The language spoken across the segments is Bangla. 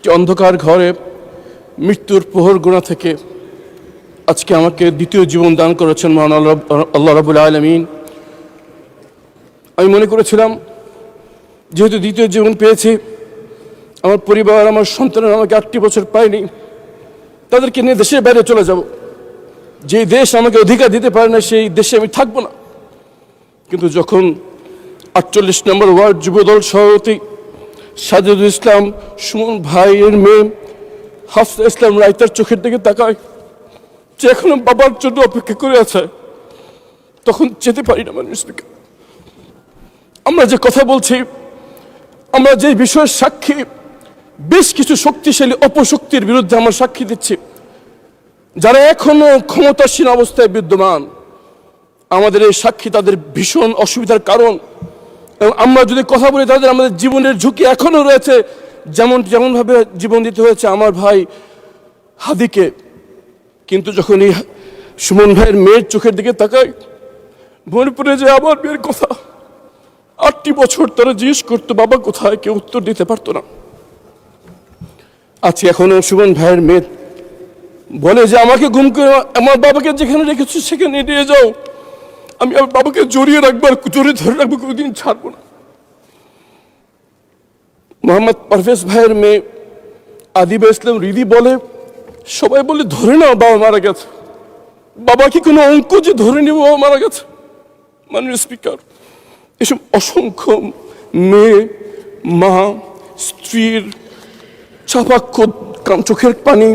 একটি অন্ধকার ঘরে মৃত্যুর প্রহর গোনা থেকে আজকে আমাকে দ্বিতীয় জীবন দান করেছেন মহান আল্লাহ রাব্বুল আলামিন। আমি মনে করেছিলাম যেহেতু দ্বিতীয় জীবন পেয়েছি, আমার পরিবার, আমার সন্তানরা আমাকে 8টি বছর পায়নি, তাদেরকে নিয়ে দেশের বাইরে চলে যাব। যে দেশ আমাকে অধিকার দিতে পারে না সেই দেশে আমি থাকবো না। কিন্তু যখন 48 নম্বর ওয়ার্ড যুবদল সভাপতি সাজিদুল ইসলাম সুমন ভাইয়ের মেয়ে হাফসা ইসলাম রায়তার চোখের দিকে তাকায়, যে এখনো বাবার জন্য অপেক্ষা করে আছে, তখন যেতে পারি না। মানুষ, আমরা যে কথা বলছি, আমরা যে বিষয়ের সাক্ষী, বেশ কিছু শক্তিশালী অপশক্তির বিরুদ্ধে আমরা সাক্ষী দিচ্ছি, যারা এখনো ক্ষমতাসীন অবস্থায় বিদ্যমান। আমাদের এই সাক্ষী তাদের ভীষণ অসুবিধার কারণ, এবং আমরা যদি কথা বলি তাদের আমাদের জীবনের ঝুঁকি এখনো রয়েছে। যেমনভাবে জীবন দিতে হয়েছে আমার ভাই হাদিকে। কিন্তু যখন এই সুমন ভাইয়ের মেয়ের চোখের দিকে তাকাই, মনে পড়ে যে আমার মেয়ের কথা। 8টি বছর তারা জিজ্ঞেস করতো বাবা কোথায়, কেউ উত্তর দিতে পারতো না। আজকে এখনো সুমন ভাইয়ের মেয়ে বলে যে আমাকে গুম করে আমার বাবাকে যেখানে রেখেছো সেখানে নিয়ে যাও, আমি আমার বাবাকে জড়িয়ে রাখবো, আর জড়িয়ে ধরে রাখবো, কোনোদিন ছাড়বো না। মোহাম্মদ পারভেজ ভাইয়ের মেয়ে আদিবা ইসলাম রিদি বলে, সবাই বলে ধরে নাও বাবা মারা গেছে, বাবা কি কোনো অঙ্ক যে ধরে নিব বাবা মারা গেছে? মাননীয় স্পিকার, এসব অসংখ্য মেয়ে, মা, স্ত্রীর চাপাক্ষ চোখের পানি,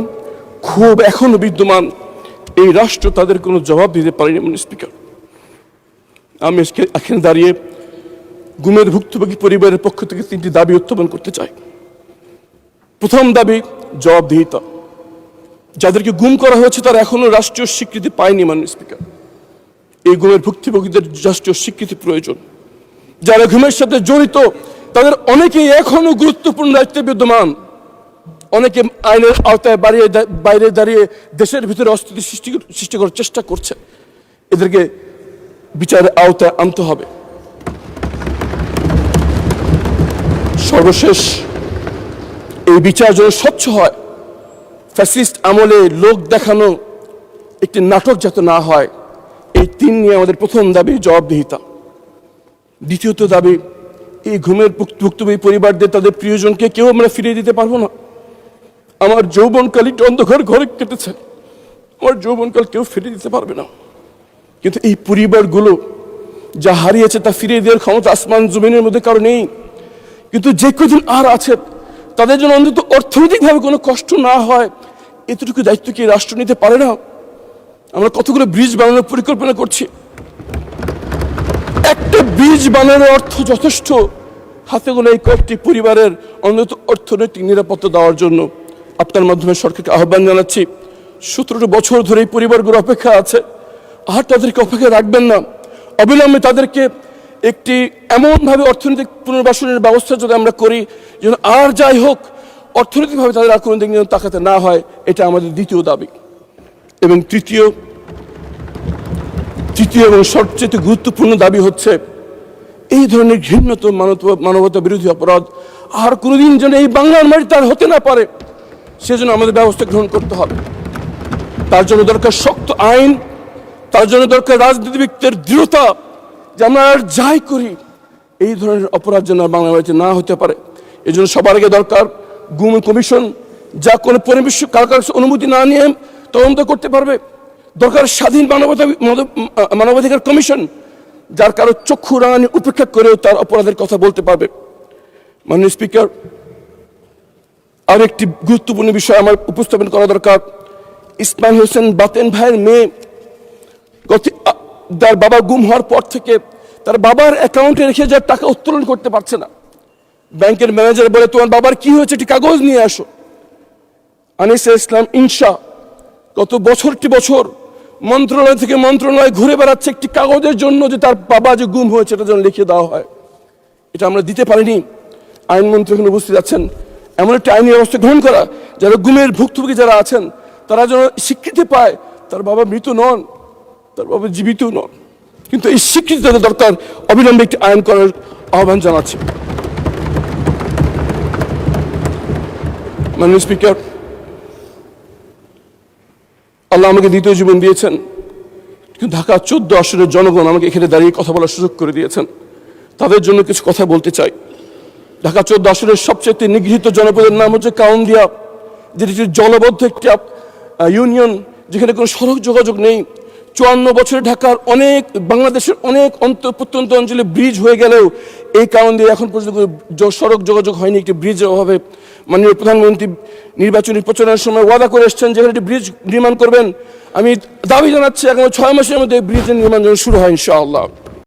ক্ষোভ এখনো বিদ্যমান। এই রাষ্ট্র তাদের কোনো জবাব দিতে পারেনি। মাননীয় স্পিকার, আমি এখানে দাঁড়িয়ে গুমের ভুক্তভোগী পরিবারের পক্ষ থেকে 3টি দাবি উত্থাপন করতে চাই। প্রথম দাবি জবাবদিহিতা। যাদেরকে গুম করা হয়েছে তারা এখনো রাষ্ট্রীয় স্বীকৃতি পায়নি। মাননীয় স্পিকার, এই গুমের ভুক্তভোগীদের রাষ্ট্রীয় স্বীকৃতি প্রয়োজন। যারা গুমের সাথে জড়িত তাদের অনেকেই এখনো গুরুত্বপূর্ণ দায়িত্বে বিদ্যমান। অনেকে আইনের আওতায় বাইরে দাঁড়িয়ে দেশের ভিতরে অস্থিতি সৃষ্টি করার চেষ্টা করছে। এদেরকে বিচারের আওতায় আনতে হবে। সর্বশেষ, এই বিচার যেন স্বচ্ছ হয়, ফ্যাসিস্ট আমলে লোক দেখানো একটি নাটক যাতে না হয়, এই 3 নিয়ে আমাদের প্রথম দাবি জবাবদিহিতা। দ্বিতীয়ত দাবি, এই ঘুমের ভুক্তভোগী পরিবারদের তাদের প্রিয়জনকে কেউ আমরা ফিরিয়ে দিতে পারবো না। আমার যৌবনকাল একটি অন্ধকার ঘরে কেটেছে, আমার যৌবনকাল কেউ ফিরিয়ে দিতে পারবে না। কিন্তু এই পরিবারগুলো যা হারিয়েছে তা ফিরিয়ে দেওয়ার ক্ষমতা আসমান জমিনের মধ্যে কারো নেই। কিন্তু যে কদিন আর আছে তাদের জন্য অন্তত অর্থনৈতিকভাবে কোনো কষ্ট না হয়, এতটুকু দায়িত্ব কি রাষ্ট্র নিতে পারে না? আমরা কতগুলো ব্রিজ বানানোর পরিকল্পনা করছি, একটা ব্রিজ বানানোর অর্থ যথেষ্ট হাতে গোনা এই কয়েকটি পরিবারের অন্তত অর্থনৈতিক নিরাপত্তা দেওয়ার জন্য। আপনার মাধ্যমে সরকারকে আহ্বান জানাচ্ছি, 17 বছর ধরে এই পরিবারগুলো অপেক্ষা আছে, আর তাদেরকে অপেক্ষা রাখবেন না। অবিলম্বে তাদেরকে একটি এমনভাবে অর্থনৈতিক পুনর্বাসনের ব্যবস্থা যদি আমরা করি যেন আর যাই হোক অর্থনৈতিকভাবে তাদের আর কোনো দিক যেন তাকাতে না হয়, এটা আমাদের দ্বিতীয় দাবি। এবং তৃতীয় এবং সবচেয়ে গুরুত্বপূর্ণ দাবি হচ্ছে, এই ধরনের ঘৃণ্যতম মানবতা বিরোধী অপরাধ আর কোনোদিন যেন এই বাংলার মাটিতে আর হতে না পারে, সেজন্য আমাদের ব্যবস্থা গ্রহণ করতে হবে। তার জন্য দরকার শক্ত আইন, তার জন্য দরকার রাজনীতিবিদদের দৃঢ়তা, যে আমরা আর যাই করি এই ধরনের অপরাধ যেন বাংলা মাটিতে না হতে পারে। এই জন্য সবার আগে দরকার গুম কমিশন, যা কোনো কারো অনুমতি না নিয়ে তদন্ত করতে পারবে। দরকার স্বাধীন মানবাধিকার কমিশন, যার কারো চক্ষু রাঙানি উপেক্ষা করেও তার অপরাধের কথা বলতে পারবে। মাননীয় স্পিকার, আর একটি গুরুত্বপূর্ণ বিষয় আমার উপস্থাপন করা দরকার। ইসমাইল হোসেন বাতেন ভাইয়ের মেয়ে তার বাবা গুম হওয়ার পর থেকে তার বাবার অ্যাকাউন্টে রেখে যাওয়ার টাকা উত্তোলন করতে পারছে না। ব্যাংকের ম্যানেজার বলে, তোমার বাবার কি হয়েছে, একটি কাগজ নিয়ে আসো। আনিসা ইসলাম ইনশা গত বছর মন্ত্রণালয় থেকে মন্ত্রণালয় ঘুরে বেড়াচ্ছে একটি কাগজের জন্য, যে তার বাবা যে গুম হয়েছে এটা যেন লিখে দেওয়া হয়। এটা আমরা দিতে পারিনি। আইনমন্ত্রী এখানে উপস্থিত আছেন, এমন একটা আইনি ব্যবস্থা গ্রহণ করা যারা গুমের ভুক্তভোগী যারা আছেন তারা যেন স্বীকৃতি পায় তার বাবা মৃত নন, তার বাবা জীবিত নন। কিন্তু এই স্বীকৃতি তাদের দরকার, অবিলম্বে একটি আইন করার আহ্বান জানাচ্ছি। মাননীয় স্পিকার, আল্লাহ আমাকে দ্বিতীয় জীবন দিয়েছেন, কিন্তু ঢাকা 14 আসনের জনগণ আমাকে এখানে দাঁড়িয়ে কথা বলার সুযোগ করে দিয়েছেন। তাদের জন্য কিছু কথা বলতে চাই। ঢাকা 14 আসনের সবচেয়ে নিগৃহীত জনপদের নাম হচ্ছে কাউন্দিয়া, যেটি জলবদ্ধ একটি ইউনিয়ন, যেখানে কোনো সড়ক যোগাযোগ নেই। 54 বছরে ঢাকার বাংলাদেশের অনেক প্রত্যন্ত অঞ্চলে ব্রিজ হয়ে গেলেও এই কাউন্দিয়া এখন পর্যন্ত সড়ক যোগাযোগ হয়নি একটি ব্রিজের অভাবে। মাননীয় প্রধানমন্ত্রী নির্বাচনী প্রচারণার সময় ওয়াদা করে এসেছেন যেখানে একটি ব্রিজ নির্মাণ করবেন। আমি দাবি জানাচ্ছি আগামী 6 মাসের মধ্যে ব্রিজের নির্মাণ যেন শুরু হয় ইনশাআল্লাহ।